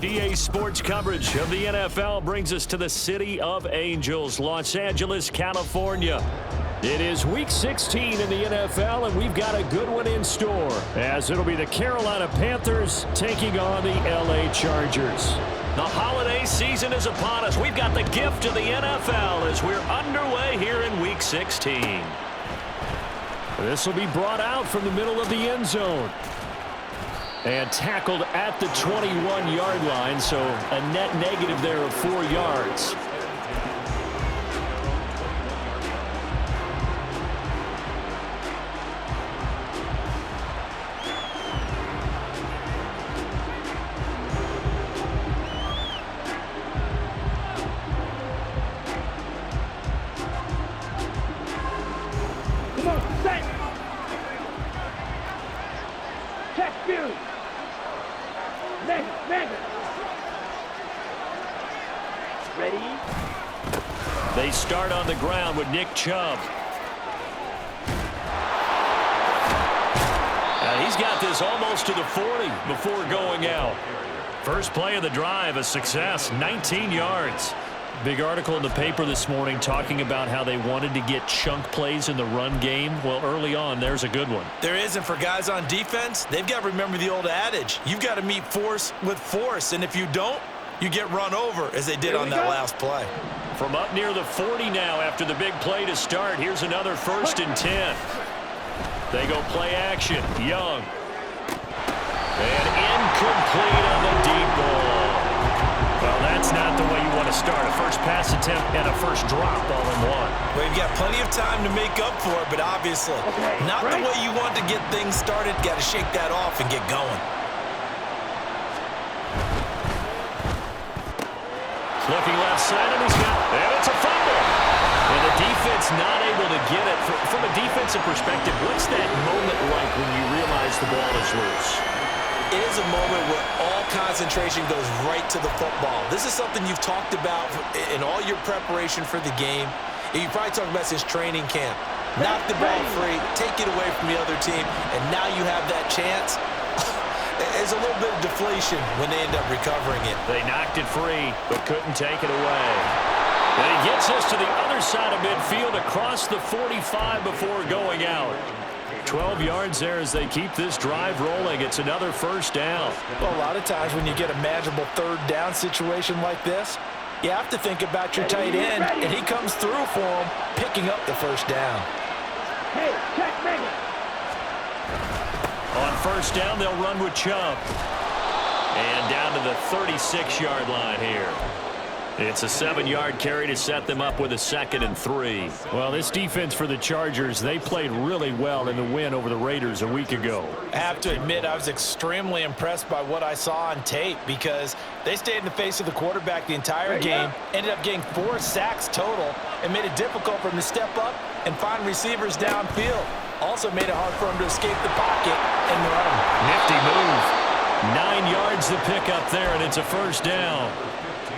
EA Sports coverage of the NFL brings us to the City of Angels, Los Angeles, California. It is Week 16 in the NFL, and we've got a good one in store, as it'll be the Carolina Panthers taking on the LA Chargers. The holiday season is upon us. We've got the gift of the NFL as we're underway here in Week 16. This will be brought out from the middle of the end zone. And tackled at the 21-yard line, so a net negative there of 4 yards. Come on, set! Check view! Mega! Ready? They start on the ground with Nick Chubb. He's got this almost to the 40 before going out. First play of the drive, a success, 19 yards. Big article in the paper this morning talking about how they wanted to get chunk plays in the run game. Well, early on, there's a good one. There is, and for guys on defense, they've got to remember the old adage. You've got to meet force with force, and if you don't, you get run over, as they did on that last play. From up near the 40 now after the big play to start, here's another 1st and 10. They go play action. Young. And incomplete on the deep ball. Well, that's not the way you want to start. A first pass attempt and a first drop all in one. Well, you've got plenty of time to make up for it, but obviously not the way you want to get things started. Got to shake that off and get going. Looking left side, and it's a fumble. And the defense not able to get it. From a defensive perspective, what's that moment like when you realize the ball is loose? It is a moment where all concentration goes right to the football. This is something you've talked about in all your preparation for the game. You probably talked about since training camp. Knock the ball free, take it away from the other team, and now you have that chance. There's a little bit of deflation when they end up recovering it. They knocked it free, but couldn't take it away. And he gets us to the other side of midfield across the 45 before going out. 12 yards there as they keep this drive rolling. It's another first down. Well, a lot of times when you get a manageable third down situation like this, you have to think about your tight end, and he comes through for him, picking up the first down. Hey, check Mega! On first down, they'll run with Chubb. And down to the 36-yard line here. It's a 7-yard carry to set them up with a 2nd and 3. Well, this defense for the Chargers, they played really well in the win over the Raiders a week ago. I have to admit, I was extremely impressed by what I saw on tape because they stayed in the face of the quarterback the entire game, ended up getting 4 sacks total, and made it difficult for him to step up and find receivers downfield. Also made it hard for him to escape the pocket and run. Nifty move. 9 yards to pick up there, and it's a first down.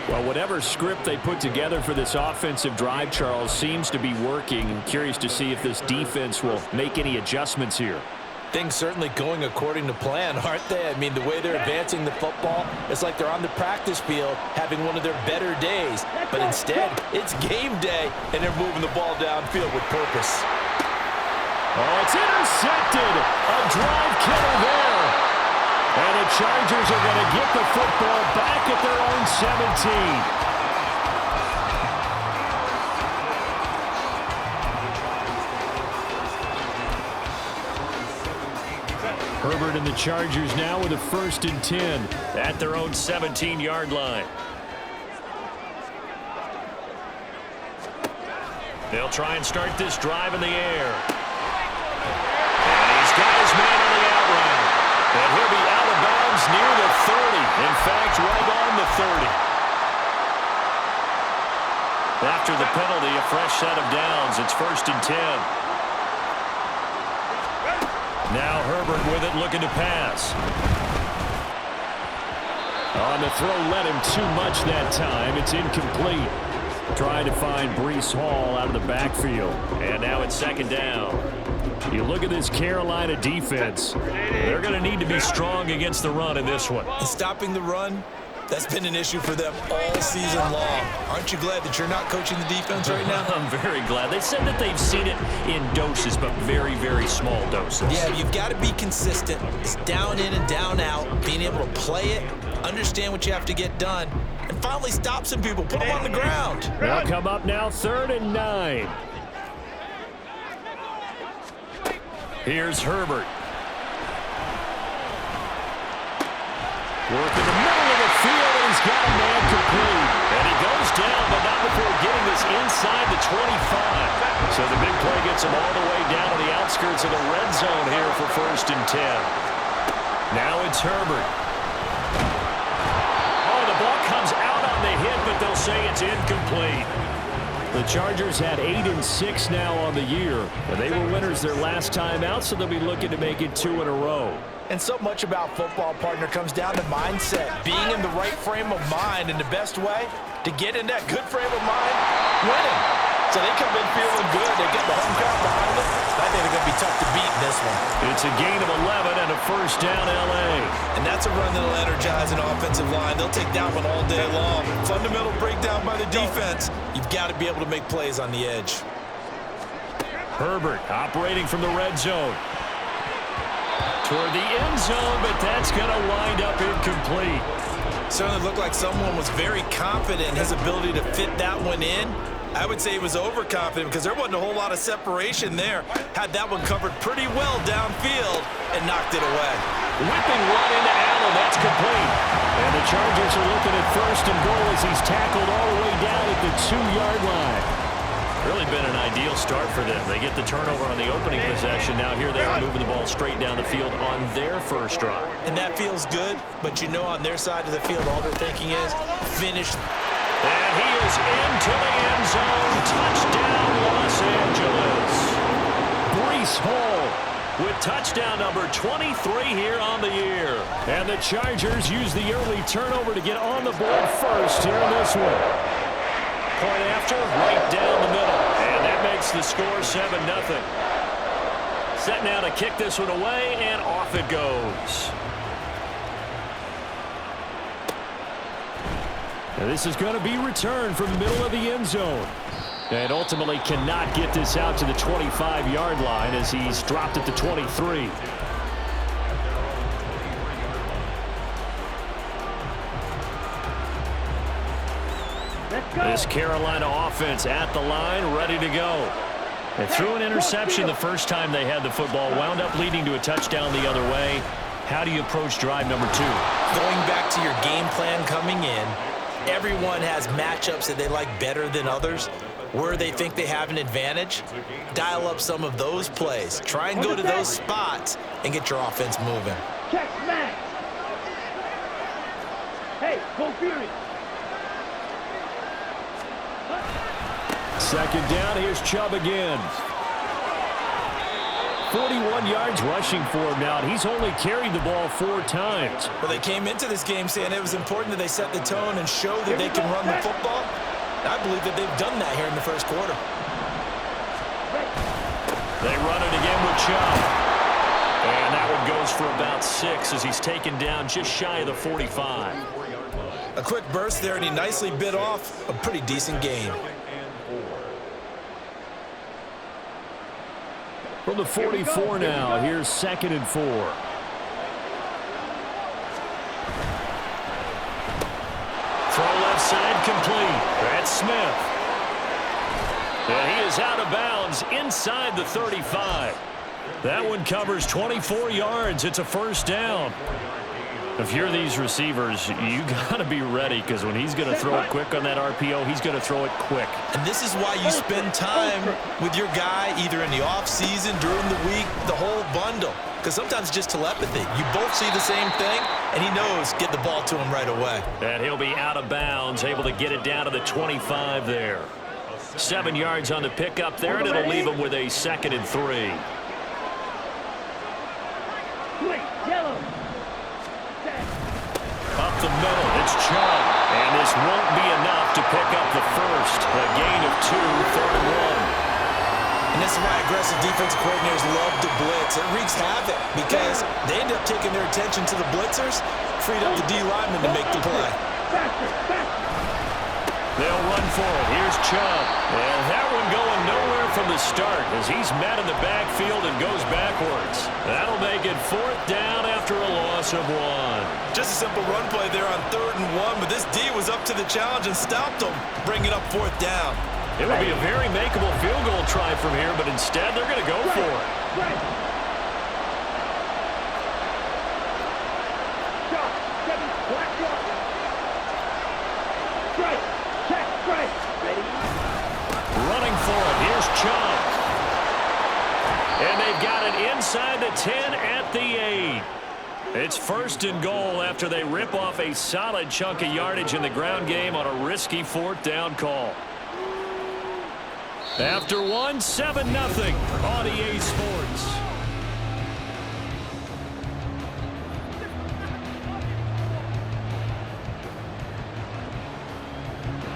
Well, whatever script they put together for this offensive drive, Charles, seems to be working. I'm curious to see if this defense will make any adjustments here. Things certainly going according to plan, aren't they? I mean, the way they're advancing the football, it's like they're on the practice field having one of their better days. But instead, it's game day, and they're moving the ball downfield with purpose. Oh, it's intercepted. A drive killer there. And the Chargers are going to get the football back at their own 17. Herbert and the Chargers now with a 1st and 10 at their own 17-yard line. They'll try and start this drive in the air. And he's got his man on the out route. And he'll be out of bounds near the 30. In fact, right on the 30. After the penalty, a fresh set of downs. It's 1st and 10. Now Herbert with it, looking to pass. On the throw, led him too much that time. It's incomplete. Trying to find Breece Hall out of the backfield. And now it's 2nd down. You look at this Carolina defense. They're going to need to be strong against the run in this one. Stopping the run, that's been an issue for them all season long. Aren't you glad that you're not coaching the defense right now? I'm very glad. They said that they've seen it in doses, but very, very small doses. Yeah, you've got to be consistent. It's down in and down out, being able to play it, understand what you have to get done, and finally stop some people, put them on the ground. They'll come up now 3rd and 9. Here's Herbert. Working the middle of the field, and he's got a man complete. And he goes down, but not before getting this inside the 25. So the big play gets him all the way down to the outskirts of the red zone here for 1st and 10. Now it's Herbert. Oh, the ball comes out on the hit, but they'll say it's incomplete. The Chargers had 8-6 now on the year. And they were winners their last time out, so they'll be looking to make it 2 in a row. And so much about football, partner, comes down to mindset. Being in the right frame of mind, and the best way to get in that good frame of mind, winning. So they come in feeling good. They get the home crowd behind them. I think they're going to be tough to beat in this one. It's a gain of 11 and a 1st down L.A. And that's a run that'll energize an offensive line. They'll take that one all day long. Fundamental breakdown by the defense. You've got to be able to make plays on the edge. Herbert operating from the red zone. Toward the end zone, but that's going to wind up incomplete. Certainly looked like someone was very confident in his ability to fit that one in. I would say he was overconfident because there wasn't a whole lot of separation there. Had that one covered pretty well downfield and knocked it away. Whipping one into Allen, that's complete. And the Chargers are looking at 1st and goal as he's tackled all the way down at the 2-yard line. Really been an ideal start for them. They get the turnover on the opening possession. Now here they are moving the ball straight down the field on their first drive. And that feels good, but you know on their side of the field all they're thinking is finish. And he is into the end zone. Touchdown, Los Angeles. Breece Hall with touchdown number 23 here on the year. And the Chargers use the early turnover to get on the board first here in this one. Point after, right down the middle. And that makes the score 7-0. Set now to kick this one away, and off it goes. Now this is going to be returned from the middle of the end zone. And ultimately cannot get this out to the 25-yard line as he's dropped at the 23. This Carolina offense at the line, ready to go. They threw an interception the first time they had the football, wound up leading to a touchdown the other way. How do you approach drive number 2? Going back to your game plan coming in, everyone has matchups that they like better than others. Where they think they have an advantage, dial up some of those plays. Try and go to those spots and get your offense moving. Check smash. Hey, go Fury. 2nd down, here's Chubb again. 41 yards rushing for him now, and he's only carried the ball 4 times. Well, they came into this game saying it was important that they set the tone and show that they can run the football. I believe that they've done that here in the first quarter. They run it again with Chubb. And that one goes for about 6 as he's taken down just shy of the 45. A quick burst there, and he nicely bit off a pretty decent gain. From the 44 now, here's 2nd and 4. Throw left side complete. That's Smith. And he is out of bounds inside the 35. That one covers 24 yards. It's a 1st down. If you're these receivers, you got to be ready because when he's going to throw it quick on that RPO, he's going to throw it quick. And this is why you spend time with your guy either in the offseason, during the week, the whole bundle. Because sometimes it's just telepathy. You both see the same thing, and he knows get the ball to him right away. And he'll be out of bounds, able to get it down to the 25 there. 7 yards on the pickup there, and it'll leave them with a 2nd and 3. Yellow. Up the middle, it's Chubb. And this won't be enough to pick up the first. A gain of 2, 3rd and 1. And this is why aggressive defensive coordinators love to blitz. It wreaks havoc because they end up taking their attention to the blitzers, freed up the D lineman to make the play. They'll run for it. Here's Chubb. And that one going nowhere from the start as he's met in the backfield and goes backwards. That'll make it 4th down after a loss of 1. Just a simple run play there on 3rd and 1, but this D was up to the challenge and stopped them, bringing up 4th down. It would be a very makeable field goal try from here, but instead they're going to go for it. Running for it. Here's Chubb. And they've got it inside the 10 at the 8. It's 1st and goal after they rip off a solid chunk of yardage in the ground game on a risky 4th down call. After 1, 7-0 on EA Sports.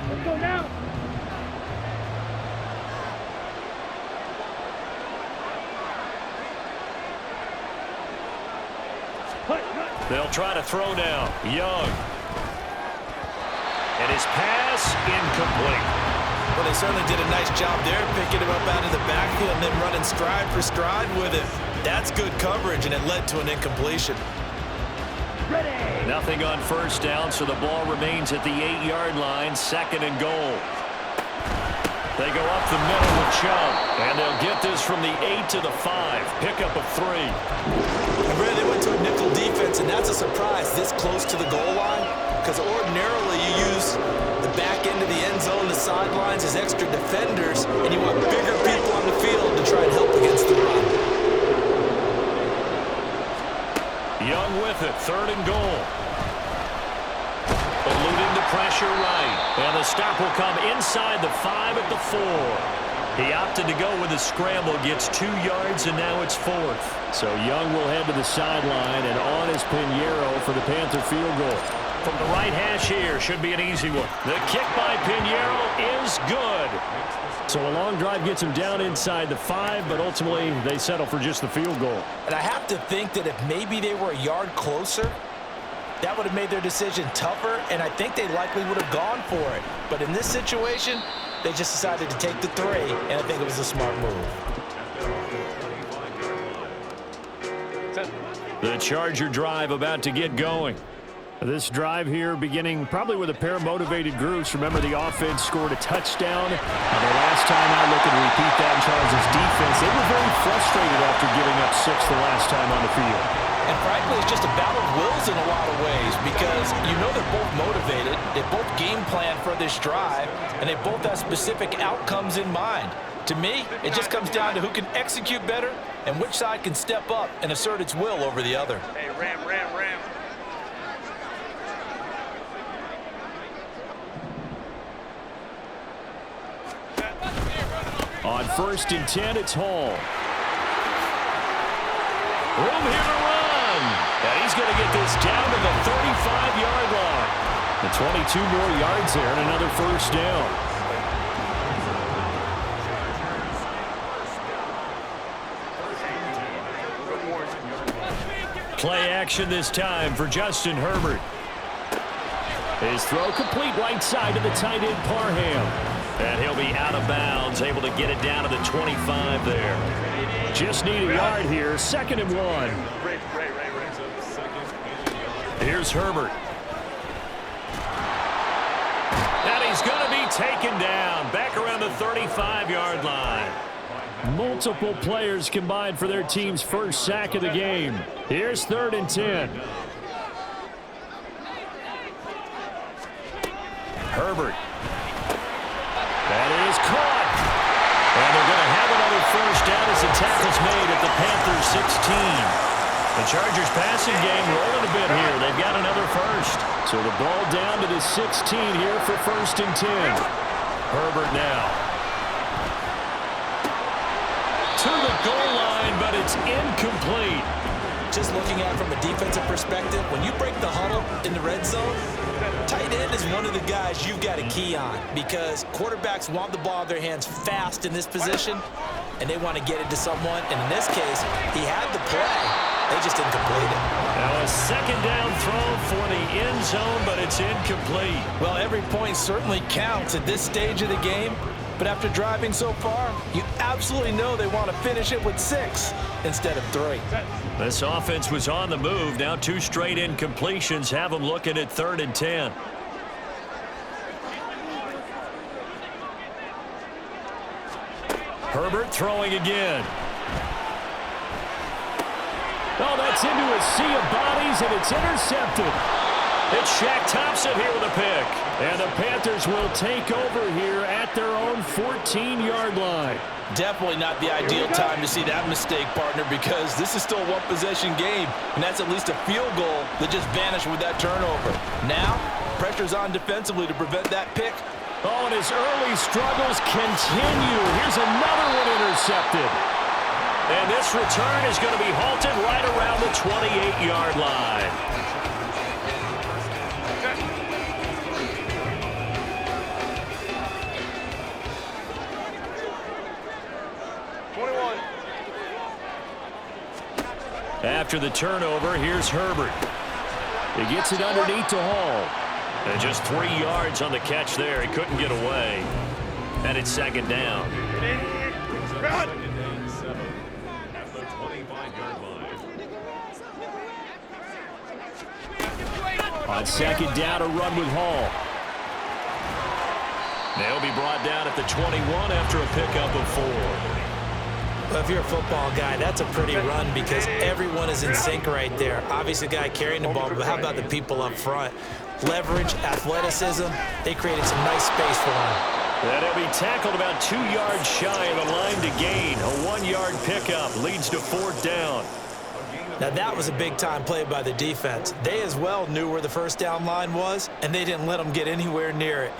Let's go now. They'll try to throw now. Young. And his pass incomplete. Well, they certainly did a nice job there, picking him up out of the backfield and then running stride for stride with it. That's good coverage, and it led to an incompletion. Ready. Nothing on 1st down, so the ball remains at the 8-yard line, 2nd and goal. They go up the middle with Chubb, and they'll get this from the 8 to the 5. Pickup of 3. And really, they went to a nickel defense, and that's a surprise this close to the goal line, because ordinarily you use the back end of the end zone, the sidelines as extra defenders, and you want bigger people on the field to try and help against the run. Young with it, 3rd and goal. Eluding the pressure right. And the stop will come inside the 5 at the 4. He opted to go with a scramble, gets 2 yards, and now it's 4th. So Young will head to the sideline, and on is Pinheiro for the Panther field goal. From the right hash here, should be an easy one. The kick by Pinheiro is good. So a long drive gets him down inside the 5, but ultimately they settle for just the field goal. And I have to think that if maybe they were a yard closer, that would have made their decision tougher, and I think they likely would have gone for it. But in this situation, they just decided to take the 3, and I think it was a smart move. The Charger drive about to get going. This drive here beginning probably with a pair of motivated groups. Remember, the offense scored a touchdown. And the last time out, looking to repeat that in Charles' defense, they were very frustrated after giving up 6 the last time on the field. And frankly, it's just a battle of wills in a lot of ways because you know they're both motivated, they both game plan for this drive, and they both have specific outcomes in mind. To me, it just comes down to who can execute better and which side can step up and assert its will over the other. Hey, ram. On 1st and 10, it's Hall. Room here to run. And he's going to get this down to the 35-yard line. The 22 more yards there and another 1st down. Play action this time for Justin Herbert. His throw complete right side to the tight end Parham. And he'll be out of bounds, able to get it down to the 25 there. Just need a yard here, 2nd and 1. Here's Herbert. And he's going to be taken down, back around the 35-yard line. Multiple players combined for their team's first sack of the game. Here's 3rd and 10. Herbert. That is caught. And they're going to have another 1st down as the tackle's made at the Panthers 16. The Chargers passing game rolling a bit here. They've got another 1st. So the ball down to the 16 here for 1st and 10. Herbert now. but it's incomplete. Just looking at it from a defensive perspective, when you break the huddle in the red zone, tight end is one of the guys you've got to key on because quarterbacks want the ball in their hands fast in this position, and they want to get it to someone. And in this case, he had the play. They just didn't complete it. Now a second down throw for the end zone, but it's incomplete. Well, every point certainly counts at this stage of the game. But after driving so far, you absolutely know they want to finish it with 6 instead of 3. This offense was on the move. Now 2 straight incompletions have them looking at 3rd and 10. Herbert throwing again. Oh, that's into a sea of bodies, and it's intercepted. It's Shaq Thompson here with a pick. And the Panthers will take over here at their own 14-yard line. Definitely not the ideal time to see that mistake, partner, because this is still a one-possession game, and that's at least a field goal that just vanished with that turnover. Now, pressure's on defensively to prevent that pick. Oh, and his early struggles continue. Here's another one intercepted. And this return is going to be halted right around the 28-yard line. After the turnover, here's Herbert. He gets it underneath to Hall. And just 3 yards on the catch there. He couldn't get away. And it's second down. On second down, a run with Hall. They'll be brought down at the 21 after a pickup of 4. Well, if you're a football guy, that's a pretty run because everyone is in sync right there. Obviously, the guy carrying the ball, but how about the people up front? Leverage, athleticism, they created some nice space for him. And he'll be tackled about 2 yards shy of the line to gain. A 1-yard pickup leads to 4th down. Now, that was a big-time play by the defense. They as well knew where the first down line was, and they didn't let them get anywhere near it.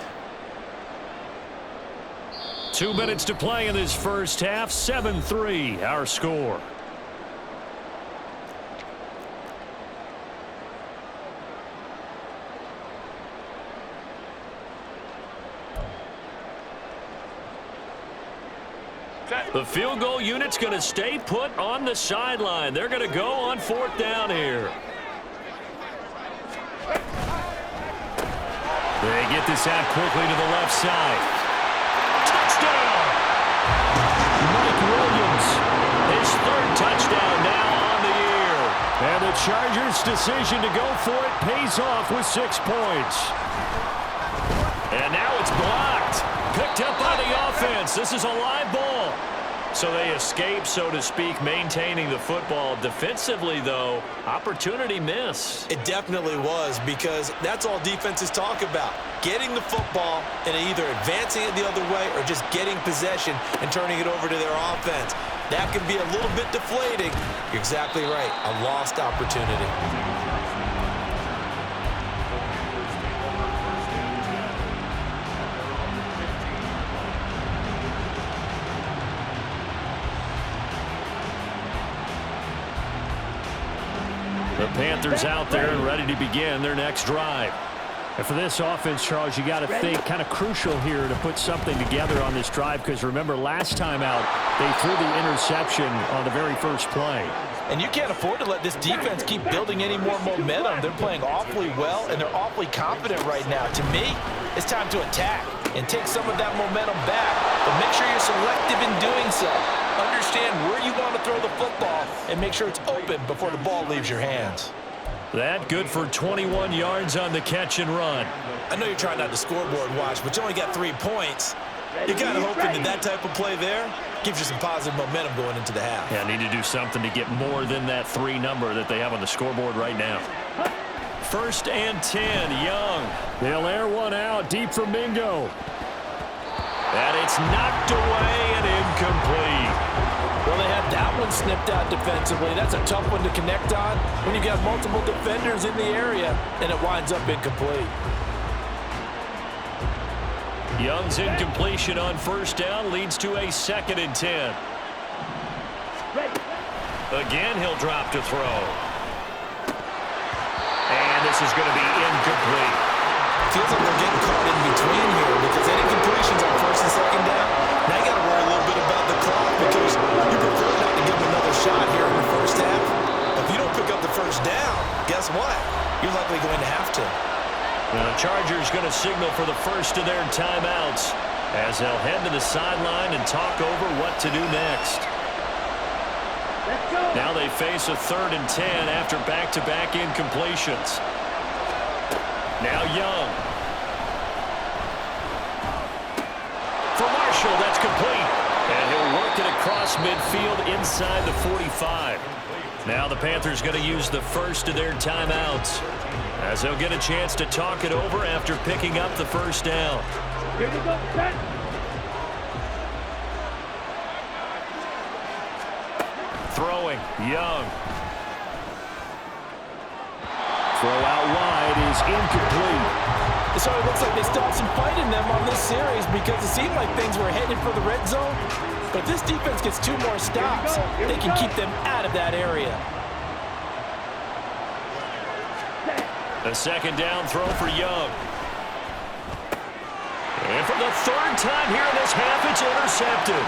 2 minutes to play in this first half. 7-3, our score. The field goal unit's going to stay put on the sideline. They're going to go on 4th down here. They get this out quickly to the left side. Touchdown! Mike Williams, his 3rd touchdown now on the year. And the Chargers' decision to go for it pays off with 6 points. And now it's blocked. Picked up by the offense. This is a live ball. So they escape, so to speak, maintaining the football. Defensively, though, opportunity miss. It definitely was because that's all defenses talk about. Getting the football and either advancing it the other way or just getting possession and turning it over to their offense. That can be a little bit deflating. You're exactly right. A lost opportunity. The Panthers out there and ready to begin their next drive. And for this offense, Charles, you got to think kind of crucial here to put something together on this drive because remember last time out they threw the interception on the very first play. And you can't afford to let this defense keep building any more momentum. They're playing awfully well, and they're awfully confident right now. To me, it's time to attack and take some of that momentum back, but make sure you're selective in doing so. Understand where you want to throw the football and make sure it's open before the ball leaves your hands. That good for 21 yards on the catch and run. I know you're trying not to scoreboard watch, but you only got 3 points. You're kind of hoping that type of play there gives you some positive momentum going into the half. Yeah, need to do something to get more than that 3 number that they have on the scoreboard right now. 1st and 10, Young. They'll air one out deep for Mingo. And it's knocked away and incomplete. Well, they had that one snipped out defensively. That's a tough one to connect on when you've got multiple defenders in the area, and it winds up incomplete. Young's incompletion on 1st down leads to a 2nd and 10. Again, he'll drop to throw. And this is going to be incomplete. Feels like they're getting caught in between here because any completions on first and second down, now you got to worry a little bit about the clock because you prefer not to give them another shot here in the first half. If you don't pick up the first down, guess what? You're likely going to have to. Now, the Chargers going to signal for the first of their timeouts as they'll head to the sideline and talk over what to do next. Let's go. Now they face a 3rd and 10 after back-to-back incompletions. Now Young. For Marshall, that's complete. And he'll work it across midfield inside the 45. Now the Panthers going to use the first of their timeouts as they'll get a chance to talk it over after picking up the first down. Here we go. Set. Throwing, Young. Throw out wide is incomplete. So it looks like they still have some fight in them on this series because it seemed like things were headed for the red zone. But this defense gets 2 more stops. They can keep them out of that area. The second down throw for Young. And for the 3rd time here in this half, it's intercepted.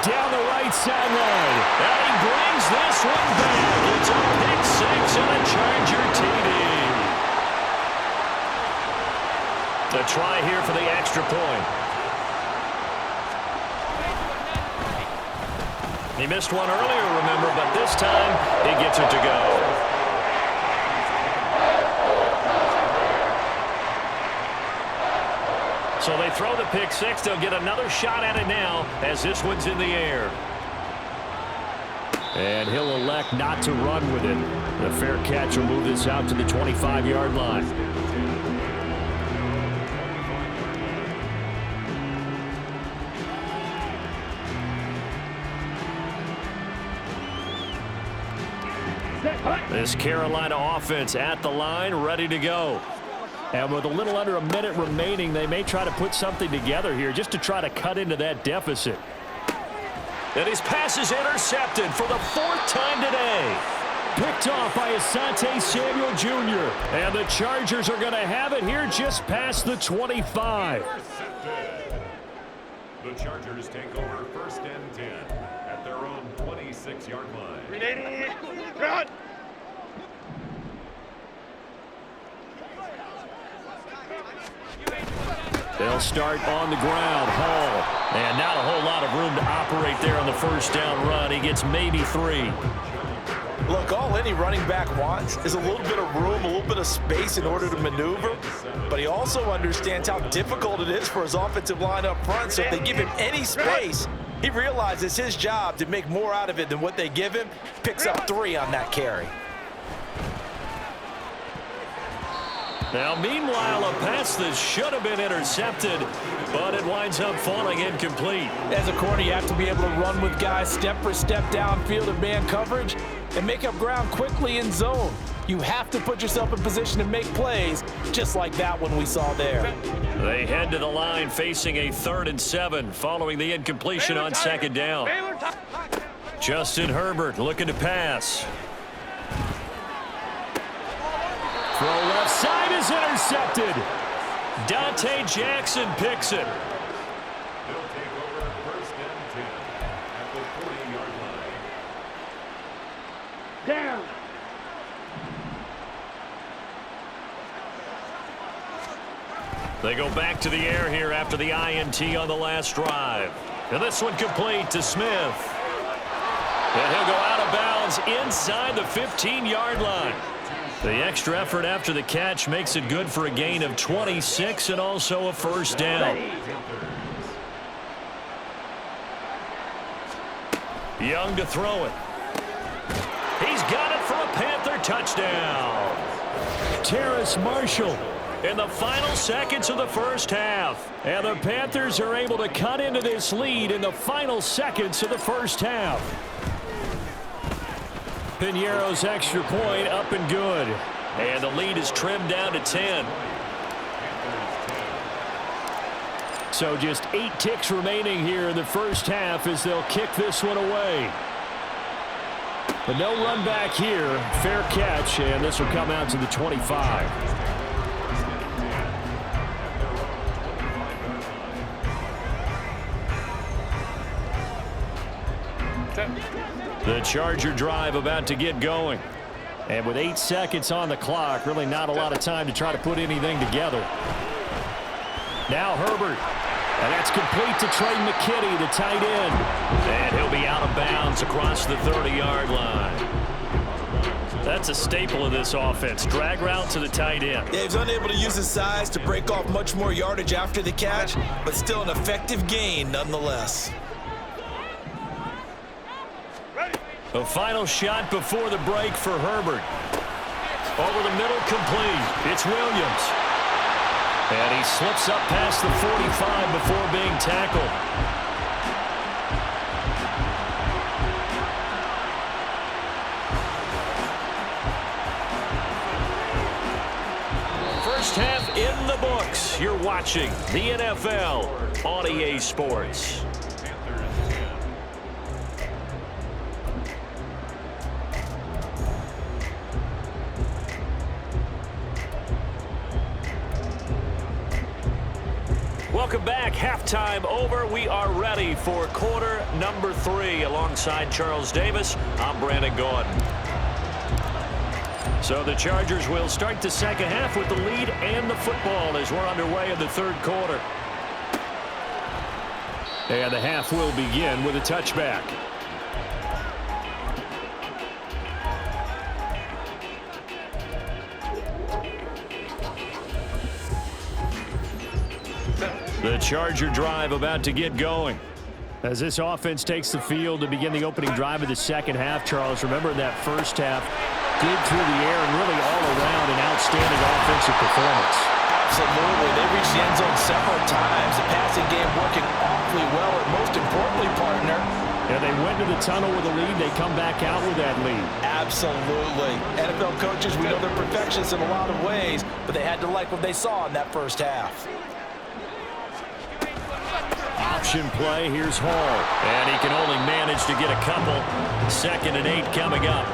Down the right sideline. And he brings this one back. It's a pick 6 and a Charger TD. The try here for the extra point. He missed one earlier, remember, but this time he gets it to go. So they throw the pick 6. They'll get another shot at it now as this one's in the air. And he'll elect not to run with it. The fair catch will move this out to the 25-yard line. This Carolina offense at the line, ready to go. And with a little under a minute remaining, they may try to put something together here just to try to cut into that deficit. And his pass is intercepted for the 4th time today. Picked off by Asante Samuel Jr. And the Chargers are going to have it here just past the 25. The Chargers take over 1st and 10 at their own 26-yard line. Run. They'll start on the ground. Hall. And not a whole lot of room to operate there on the first down run. He gets maybe 3. Look, all any running back wants is a little bit of room, a little bit of space in order to maneuver. But he also understands how difficult it is for his offensive line up front. So if they give him any space, he realizes his job to make more out of it than what they give him. Picks up 3 on that carry. Now, meanwhile, a pass that should have been intercepted, but it winds up falling incomplete. As a corner, you have to be able to run with guys step for step downfield in man coverage and make up ground quickly in zone. You have to put yourself in position to make plays, just like that one we saw there. They head to the line facing a 3rd and 7 following the incompletion on 2nd down. Justin Herbert looking to pass. Throw left side is intercepted. Dante Jackson picks it. They'll take over 1st and 10 at the 40-yard line. Down. They go back to the air here after the INT on the last drive. And this one complete to Smith. And he'll go out of bounds inside the 15-yard line. The extra effort after the catch makes it good for a gain of 26 and also a first down. Young to throw it. He's got it for a Panther touchdown. Terrace Marshall in the final seconds of the first half. And the Panthers are able to cut into this lead in the final seconds of the first half. Piñeiro's extra point up and good. And the lead is trimmed down to 10. So just 8 ticks remaining here in the first half as they'll kick this one away. But no run back here. Fair catch, and this will come out to the 25. The Charger drive about to get going. And with 8 seconds on the clock, really not a lot of time to try to put anything together. Now Herbert. And that's complete to Trey McKitty, the tight end. And he'll be out of bounds across the 30-yard line. That's a staple of this offense. Drag route to the tight end. Yeah, he's unable to use his size to break off much more yardage after the catch, but still an effective gain nonetheless. A final shot before the break for Herbert. Over the middle, complete. It's Williams. And he slips up past the 45 before being tackled. First half in the books. You're watching the NFL on EA Sports. Welcome back. Halftime over. We are ready for quarter number 3. Alongside Charles Davis, I'm Brandon Gordon. So the Chargers will start the second half with the lead and the football as we're underway in the third quarter. And the half will begin with a touchback. The Charger drive about to get going. As this offense takes the field to begin the opening drive of the second half, Charles, remember in that first half, good through the air and really all around an outstanding offensive performance. Absolutely. They reached the end zone several times. The passing game working awfully well, and most importantly, partner, yeah, they went to the tunnel with a lead. They come back out with that lead. Absolutely. NFL coaches, we know they're perfectionists in a lot of ways, but they had to like what they saw in that first half. Option play, here's Hall. And he can only manage to get a couple. 2nd and 8 coming up.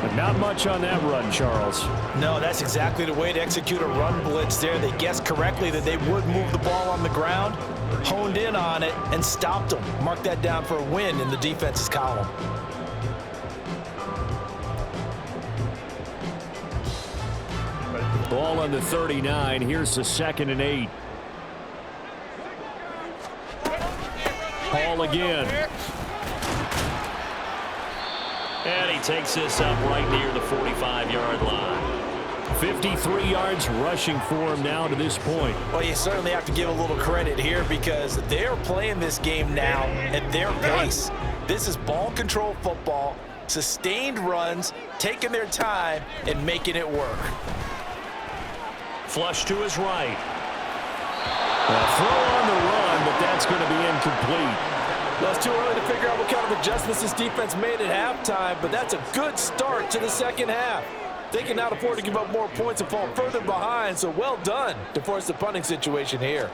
But not much on that run, Charles. No, that's exactly the way to execute a run blitz there. They guessed correctly that they would move the ball on the ground, honed in on it, and stopped them. Mark that down for a win in the defense's column. Ball on the 39. Here's the 2nd and 8. Hall again. And he takes this up right near the 45-yard line. 53 yards rushing for him now to this point. Well, you certainly have to give a little credit here because they're playing this game now at their pace. This is ball control football, sustained runs, taking their time, and making it work. Flush to his right. A throw on the run, but that's going to be incomplete. Well, it's too early to figure out what kind of adjustments this defense made at halftime, but that's a good start to the second half. They can now afford to give up more points and fall further behind, so well done to force the punting situation here.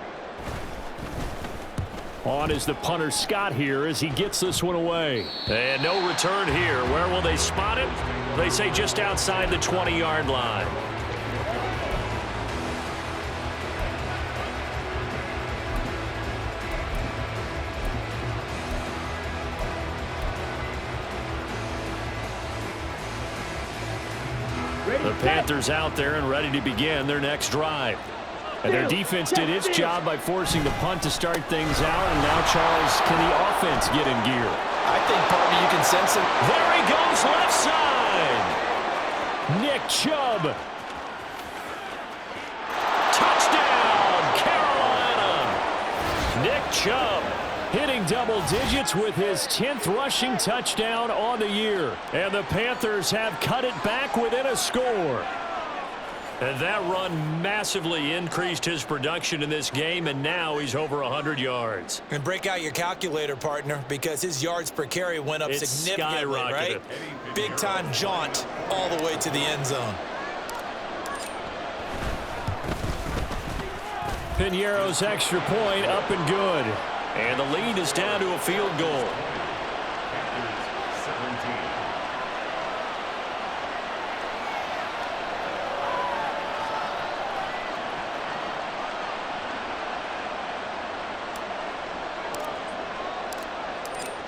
On is the punter Scott here as he gets this one away. And no return here. Where will they spot it? They say just outside the 20-yard line. The Panthers out there and ready to begin their next drive. And their defense did its job by forcing the punt to start things out. And now, Charles, can the offense get in gear? I think, partner, you can sense it. There he goes, left side. Nick Chubb. Touchdown, Carolina. Nick Chubb hitting double digits with his 10th rushing touchdown on the year. And the Panthers have cut it back within a score. And that run massively increased his production in this game, and now he's over 100 yards. And break out your calculator, partner, because his yards per carry went up significantly, right? Big-time jaunt all the way to the end zone. Piñeiro's extra point up and good. And the lead is down to a field goal. Panthers 17.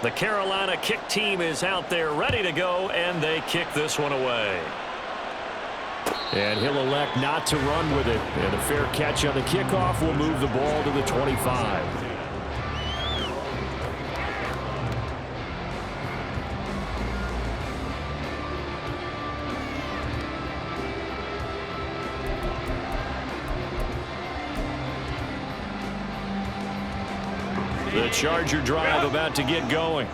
The Carolina kick team is out there ready to go, and they kick this one away. And he'll elect not to run with it. And a fair catch on the kickoff will move the ball to the 25. The Charger drive about to get going.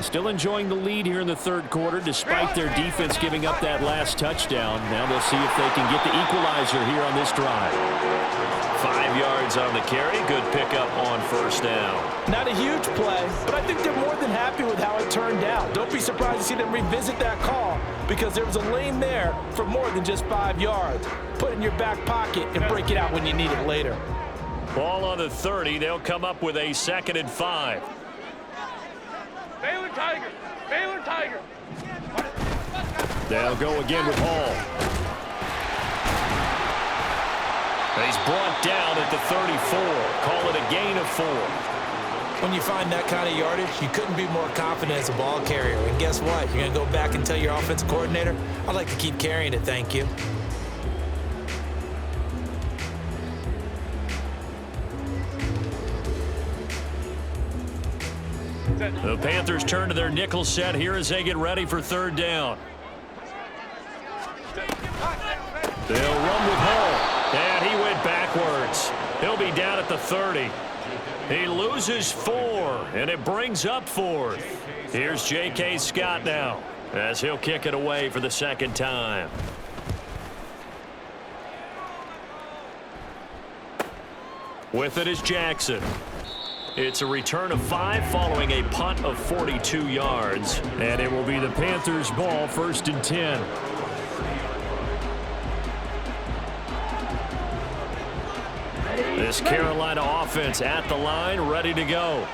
Still enjoying the lead here in the third quarter despite their defense giving up that last touchdown. Now they'll see if they can get the equalizer here on this drive. 5 yards on the carry. Good pickup on first down. Not a huge play, but I think they're more than happy with how it turned out. Don't be surprised to see them revisit that call because there was a lane there for more than just 5 yards. Put it in your back pocket and break it out when you need it later. Ball on the 30. They'll come up with a 2nd and 5. Baylor Tiger! Baylor Tiger! They'll go again with Hall. He's brought down at the 34. Call it a gain of 4. When you find that kind of yardage, you couldn't be more confident as a ball carrier. And guess what? You're going to go back and tell your offensive coordinator, I'd like to keep carrying it, thank you. The Panthers turn to their nickel set here as they get ready for 3rd down. They'll run with Hall. And he went backwards. He'll be down at the 30. He loses 4, and it brings up 4th. Here's J.K. Scott now as he'll kick it away for the 2nd time. With it is Jackson. It's a return of 5 following a punt of 42 yards. And it will be the Panthers' ball, 1st and 10. This Carolina offense at the line, ready to go.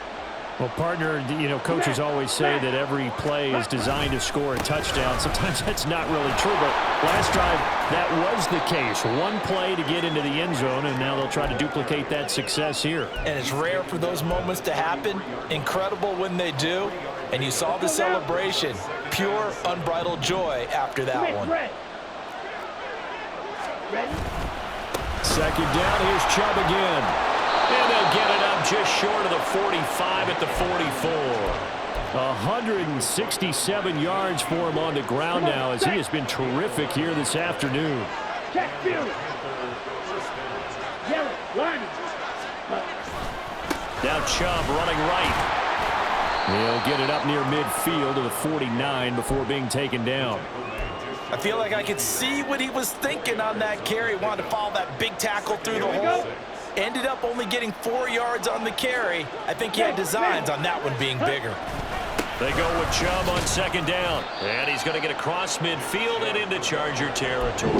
Well, partner, you know, coaches always say that every play is designed to score a touchdown. Sometimes that's not really true, but last drive, that was the case. One play to get into the end zone, and now they'll try to duplicate that success here. And it's rare for those moments to happen. Incredible when they do. And you saw the celebration. Pure, unbridled joy after that one. 2nd down, here's Chubb again. And they'll get it up just short of the 45 at the 44. 167 yards for him on the ground now as he has been terrific here this afternoon. Now Chubb running right. He'll get it up near midfield to the 49 before being taken down. I feel like I could see what he was thinking on that carry. Wanted to follow that big tackle through the hole. Ended up only getting 4 yards on the carry. I think he had designs on that one being bigger. They go with Chubb on 2nd down. And he's going to get across midfield and into Charger territory.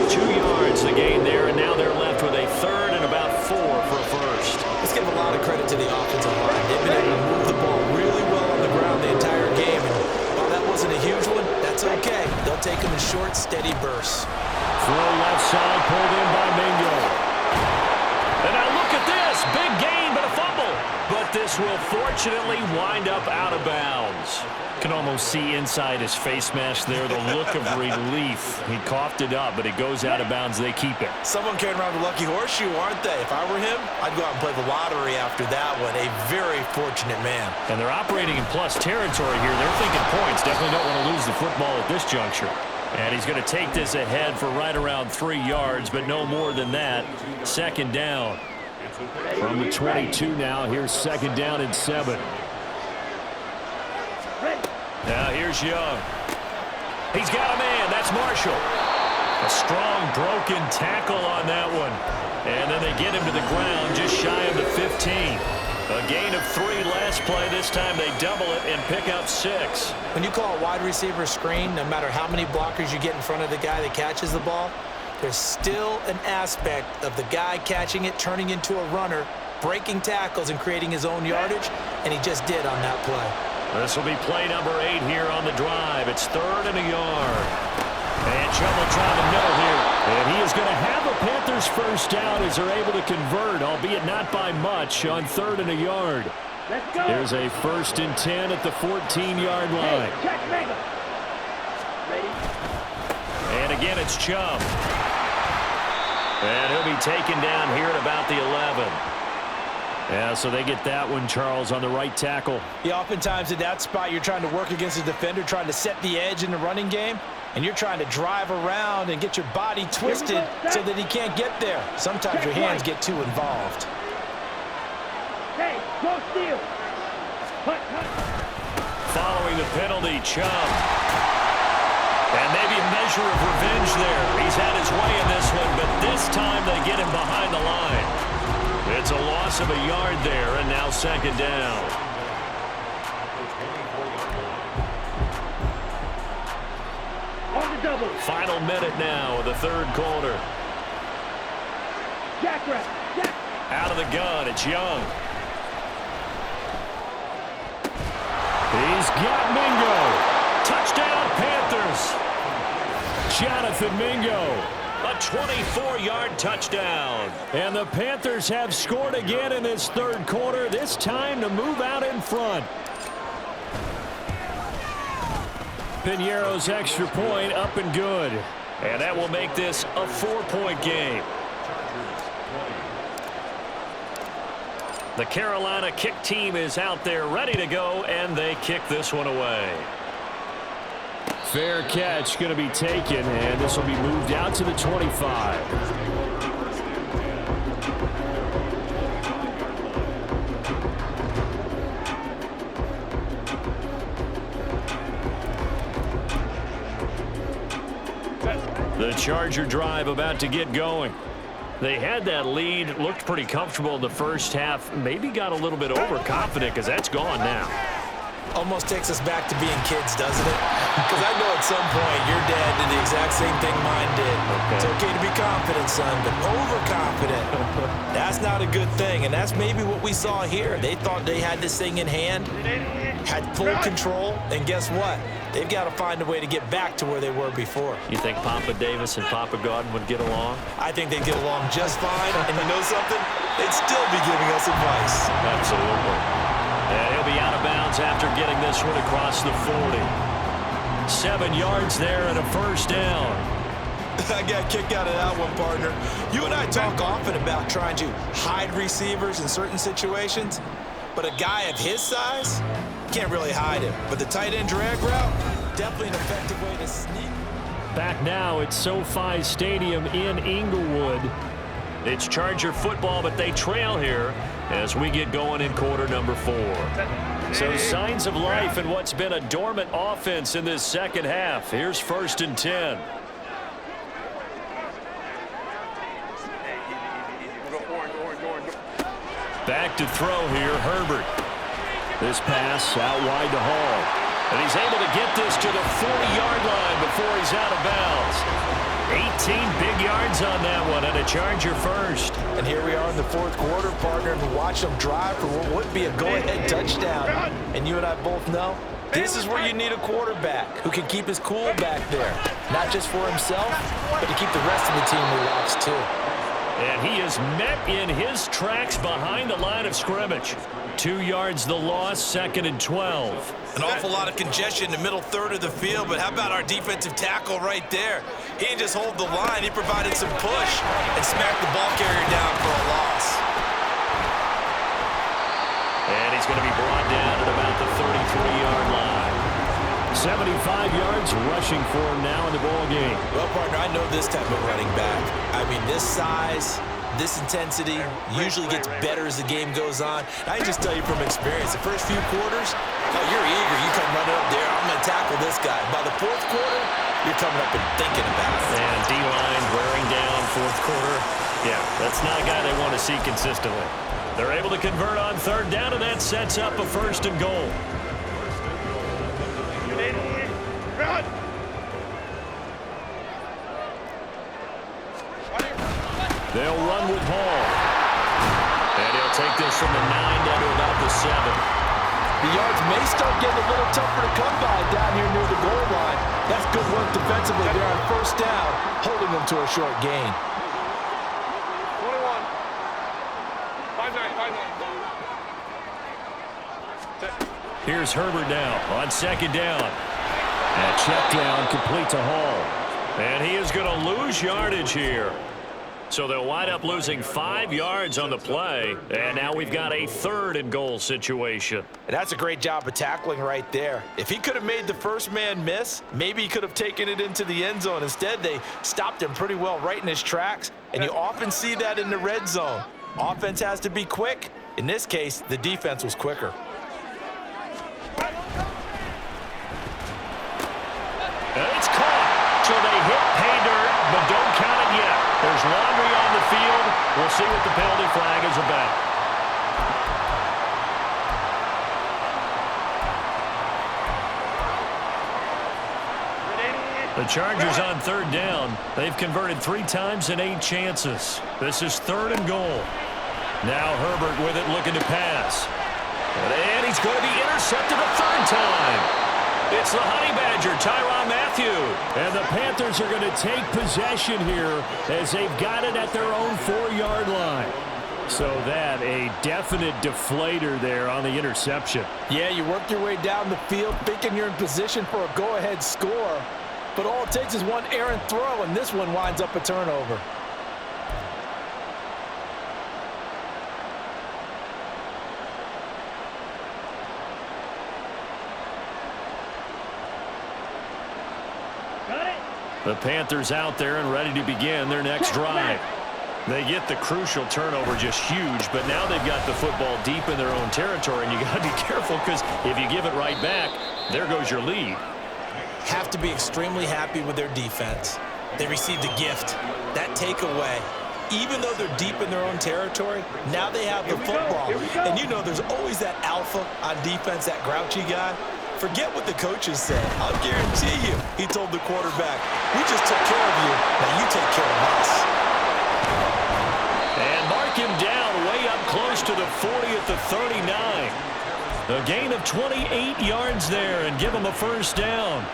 2 yards the gain there, and now they're left with a 3rd and about 4 for a 1st. Let's give a lot of credit to the offensive line. They've been able to move the ball really well on the ground the entire game. And while that wasn't a huge one, that's okay. They'll take them in short, steady bursts. Throw left side, pulled in by Mingo. And now look at this. Big gain, but a fumble. But this will fortunately wind up out of bounds. Can almost see inside his face mask there the look of relief. He coughed it up, but it goes out of bounds. They keep it. Someone carrying around a lucky horseshoe, aren't they? If I were him, I'd go out and play the lottery after that one. A very fortunate man. And they're operating in plus territory here. They're thinking points. Definitely don't want to lose the football at this juncture. And he's going to take this ahead for right around 3 yards, but no more than that. 2nd down. From the 22 now, here's 2nd down and 7. Now here's Young. He's got a man. That's Marshall. A strong broken tackle on that one. And then they get him to the ground just shy of the 15. A gain of 3 last play. This time they double it and pick up 6. When you call a wide receiver screen, no matter how many blockers you get in front of the guy that catches the ball, there's still an aspect of the guy catching it, turning into a runner, breaking tackles and creating his own yardage, and he just did on that play. This will be play number 8 here on the drive. It's 3rd and a yard. And Chubb will try to know here. And he is going to have a Panthers first down as they're able to convert, albeit not by much, on 3rd and a yard. Let's go. There's a 1st and 10 at the 14-yard line. Hey, check, mega. Ready? And again, it's Chubb. And he'll be taken down here at about the 11. Yeah, so they get that one, Charles, on the right tackle. Yeah, oftentimes in that spot, you're trying to work against a defender, trying to set the edge in the running game, and you're trying to drive around and get your body twisted so that he can't get there. Sometimes your hands get too involved. Hey, go steal. Hut. Following the penalty, Chubb. And maybe a measure of revenge there. He's had his way in this one, but this time they get him behind the line. It's a loss of a yard there, and now 2nd down. On the double. Final minute now of the 3rd quarter. Jackrabbit. Jack. Out of the gun, it's Young. He's got Mingo. Touchdown, Panthers. Jonathan Mingo. A 24-yard touchdown. And the Panthers have scored again in this 3rd quarter, this time to move out in front. Piñeiro's extra point up and good. And that will make this a 4-point game. The Carolina kick team is out there ready to go, and they kick this one away. Fair catch going to be taken, and this will be moved out to the 25. The Charger drive about to get going. They had that lead, looked pretty comfortable in the first half, maybe got a little bit overconfident because that's gone now. Almost takes us back to being kids, doesn't it? Because I know at some point your dad did the exact same thing mine did. Okay. It's okay to be confident, son, but overconfident, that's not a good thing. And that's maybe what we saw here. They thought they had this thing in hand, had full control, and guess what? They've got to find a way to get back to where they were before. You think Papa Davis and Papa Godwin would get along? I think they'd get along just fine, and you know something? They'd still be giving us advice. Absolutely. And he'll be out of bounds after getting this one across the 40. 7 yards there and a first down. I got a kick out of that one, partner. You and I talk often about trying to hide receivers in certain situations, but a guy of his size can't really hide him. But the tight end drag route, definitely an effective way to sneak. Back now at SoFi Stadium in Inglewood. It's Charger football, but they trail here as we get going in quarter number 4. So signs of life in what's been a dormant offense in this second half. Here's 1st and 10. Back to throw here, Herbert. This pass out wide to Hall. And he's able to get this to the 40-yard line before he's out of bounds. 18 big yards on that one, and a Charger first. And here we are in the 4th quarter, partner, and watch them drive for what would be a go-ahead touchdown. And you and I both know this is where you need a quarterback who can keep his cool back there, not just for himself, but to keep the rest of the team relaxed too. And he is met in his tracks behind the line of scrimmage. 2 yards the loss, 2nd and 12. An awful lot of congestion in the middle third of the field, but how about our defensive tackle right there? He didn't just hold the line, he provided some push and smacked the ball carrier down for a loss. And he's going to be brought down at about the 33-yard line. 75 yards rushing for him now in the ball game. Well, partner, I know this type of running back. I mean, this size, this intensity usually gets better as the game goes on. I can just tell you from experience, the first few quarters, oh, you're eager. You come running up there, I'm going to tackle this guy. By the 4th quarter, you're coming up and thinking about it. And D-line wearing down 4th quarter. Yeah, that's not a guy they want to see consistently. They're able to convert on 3rd down, and that sets up a 1st and goal. Run. They'll run with Hall. And he'll take this from the 9 down to about the 7. The yards may start getting a little tougher to come by down here near the goal line. That's good work defensively there on first down, holding them to a short gain. 21. 5-9. Here's Herbert now on second down. And check down complete to Hall. And he is going to lose yardage here. So they'll wind up losing 5 yards on the play. And now we've got a 3rd and goal situation. And that's a great job of tackling right there. If he could have made the first man miss, maybe he could have taken it into the end zone. Instead, they stopped him pretty well right in his tracks. And you often see that in the red zone. Offense has to be quick. In this case, the defense was quicker. And it's caught. So they hit pay dirt, but don't count it yet. There's laundry on the field. We'll see what the penalty flag is about. The Chargers on 3rd down. They've converted 3 times in 8 chances. This is 3rd and goal. Now Herbert with it, looking to pass. And he's going to be intercepted a 3rd time. It's the Honey Badger, Tyrann Mathieu. And the Panthers are going to take possession here as they've got it at their own 4-yard line. So that a definite deflator there on the interception. Yeah, you work your way down the field thinking you're in position for a go-ahead score. But all it takes is one errant throw, and this one winds up a turnover. The Panthers out there and ready to begin their next drive. They get the crucial turnover, just huge, but now they've got the football deep in their own territory, and you got to be careful because if you give it right back, there goes your lead. Have to be extremely happy with their defense. They received a gift. That takeaway, even though they're deep in their own territory, now they have the football. And you know there's always that alpha on defense, that grouchy guy. Forget what the coaches said. I'll guarantee you, he told the quarterback, we just took care of you, now you take care of us. And mark him down way up close to the 40 at the 39. A gain of 28 yards there and give him a first down.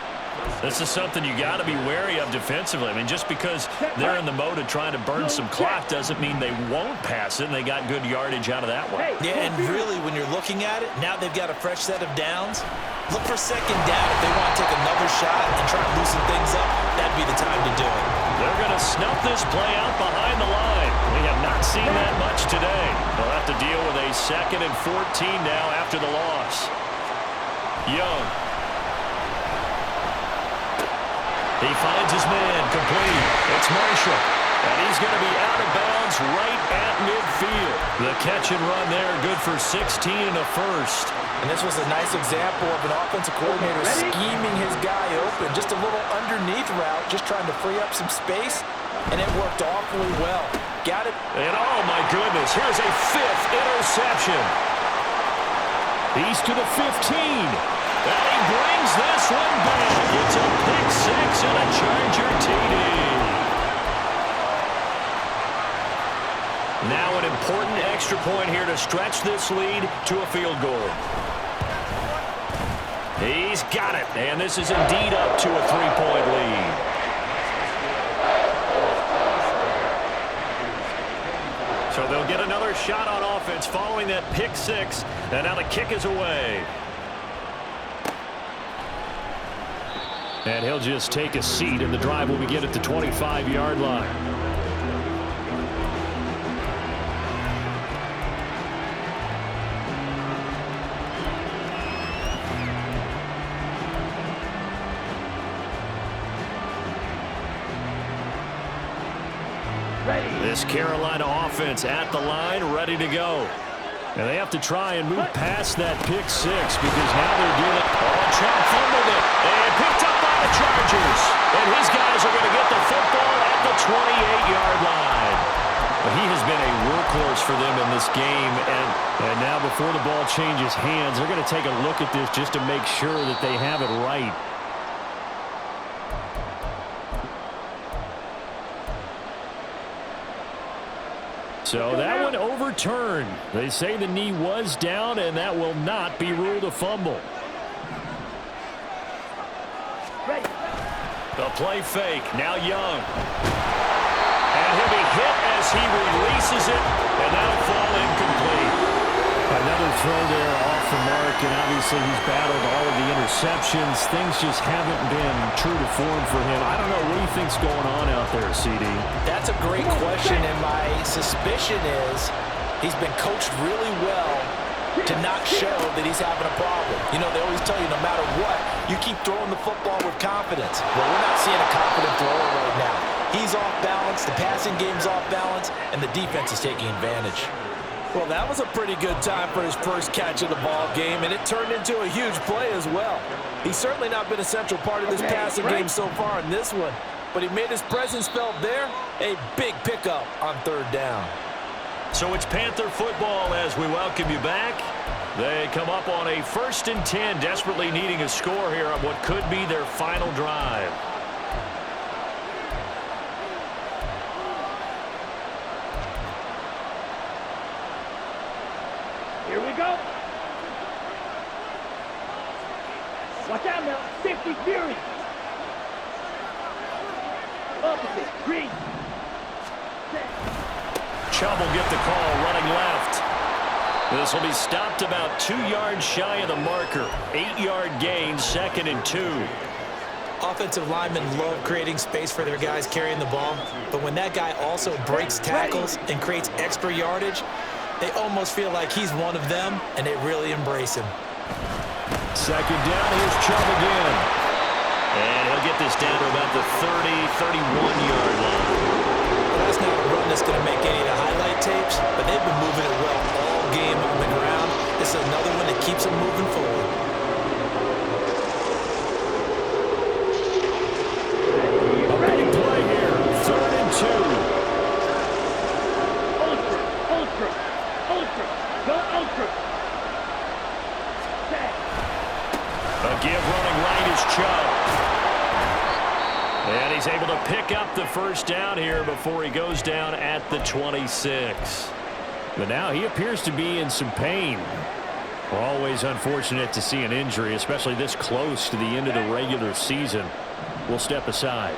This is something you got to be wary of defensively. I mean, just because they're in the mode of trying to burn some clock doesn't mean they won't pass it, and they got good yardage out of that one. Yeah, and really, when you're looking at it, now they've got a fresh set of downs. Look for second down if they want to take another shot and try to loosen things up. That'd be the time to do it. They're going to snuff this play out behind the line. We have not seen that much today. They'll have to deal with a 2nd and 14 now after the loss. Young. He finds his man complete. It's Marshall. And he's going to be out of bounds right at midfield. The catch and run there, good for 16 and a first. And this was a nice example of an offensive coordinator scheming his guy open. Just a little underneath route, just trying to free up some space, and it worked awfully well. Got it. And oh my goodness, here's a 5th interception. He's to the 15. And he brings this one back. It's a pick 6 and a Charger TD. Now an important extra point here to stretch this lead to a field goal. He's got it, and this is indeed up to a 3-point lead. So they'll get another shot on offense following that pick 6, and now the kick is away. And he'll just take a seat, and the drive will begin at the 25-yard line. This Carolina offense at the line, ready to go. And they have to try and move past that pick 6 because now they're dealing. Oh, Trump fumbled it and picked up by the Chargers. And his guys are going to get the football at the 28-yard line. But he has been a workhorse for them in this game. And now before the ball changes hands, they're going to take a look at this just to make sure that they have it right. So that one overturned. They say the knee was down, and that will not be ruled a fumble. Ready. The play fake. Now Young. And he'll be hit as he releases it, and that'll fall incomplete. Another throw there off the mark, and obviously he's battled all of the interceptions. Things just haven't been true to form for him. I don't know. What do you think's going on out there, CD? That's a great question, and my suspicion is he's been coached really well to not show that he's having a problem. You know, they always tell you no matter what, you keep throwing the football with confidence. Well, we're not seeing a confident thrower right now. He's off balance, the passing game's off balance, and the defense is taking advantage. Well, that was a pretty good time for his first catch of the ball game, and it turned into a huge play as well. He's certainly not been a central part of this passing game so far in this one, but he made his presence felt there. A big pickup on third down. So it's Panther football as we welcome you back. They come up on a 1st and 10, desperately needing a score here on what could be their final drive. Here we go. Watch out now. Safety fury. Opposite. Green. Chubb will get the call running left. This will be stopped about 2 yards shy of the marker. 8-yard gain, 2nd and 2. Offensive linemen love creating space for their guys carrying the ball, but when that guy also breaks tackles and creates extra yardage, they almost feel like he's one of them, and they really embrace him. 2nd down, here's Chubb again. And he'll get this down to about the 31-yard line. Well, that's not a run that's going to make any of the highlight tapes, but they've been moving it well all game on the ground. This is another one that keeps them moving forward. A big play here, 3rd and 2. Go ultra. A give running right is Chubb. And he's able to pick up the 1st down here before he goes down at the 26. But now he appears to be in some pain. Always unfortunate to see an injury, especially this close to the end of the regular season. We'll step aside.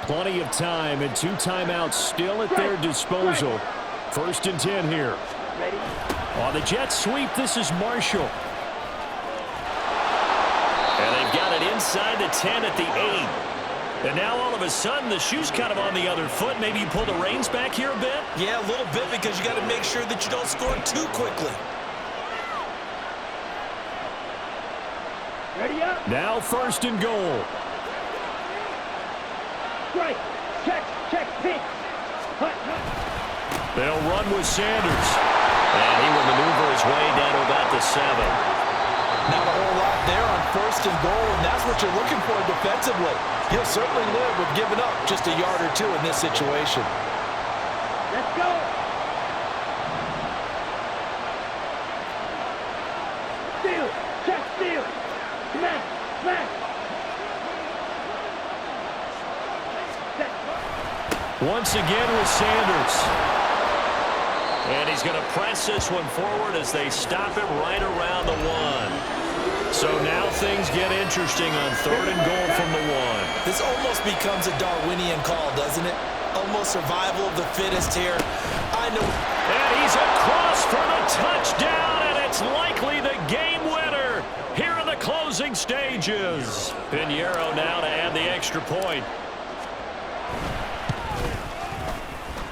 Plenty of time and 2 timeouts still at their disposal. 1st and 10 here. Ready. On the jet sweep, this is Marshall. And they've got it inside the 10 at the 8. And now all of a sudden the shoe's kind of on the other foot. Maybe you pull the reins back here a bit? Yeah, a little bit, because you got to make sure that you don't score too quickly. Ready up. Now 1st and goal. Strike. Check. Pitch. Hut. They'll run with Sanders. And he will maneuver his way down to about the 7. Not a whole lot there on 1st and goal, and that's what you're looking for defensively. He'll certainly live with giving up just a yard or 2 in this situation. Let's go. Steal. Check. Steal. Smash. Once again with Sanders. And he's going to press this one forward as they stop him right around the 1. So now things get interesting on 3rd and goal from the 1. This almost becomes a Darwinian call, doesn't it? Almost survival of the fittest here. I know. And he's across for the touchdown, and it's likely the game winner here in the closing stages. Pinheiro now to add the extra point.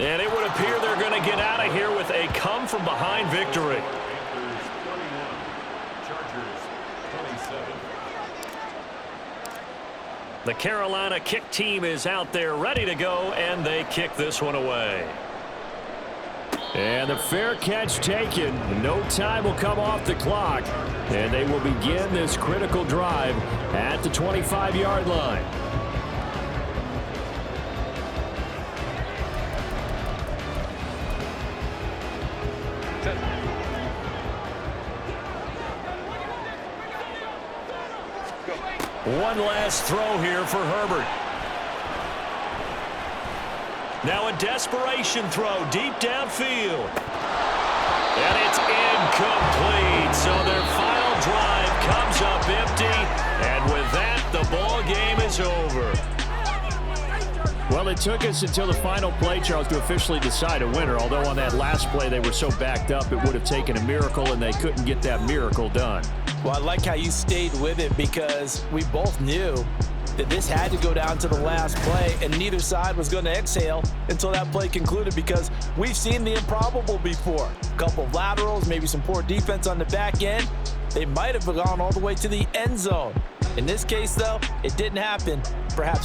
And it would appear they're going to get out of here with a come-from-behind victory. Panthers 21, Chargers 27. The Carolina kick team is out there ready to go, and they kick this one away. And the fair catch taken. No time will come off the clock, and they will begin this critical drive at the 25-yard line. One last throw here for Herbert. Now a desperation throw deep downfield. And it's incomplete. So their final drive comes up empty. And with that, the ball game is over. Well, it took us until the final play, Charles, to officially decide a winner. Although on that last play they were so backed up, it would have taken a miracle, and they couldn't get that miracle done. Well, I like how you stayed with it because we both knew that this had to go down to the last play, and neither side was going to exhale until that play concluded because we've seen the improbable before. A couple of laterals, maybe some poor defense on the back end. They might have gone all the way to the end zone. In this case, though, it didn't happen. Perhaps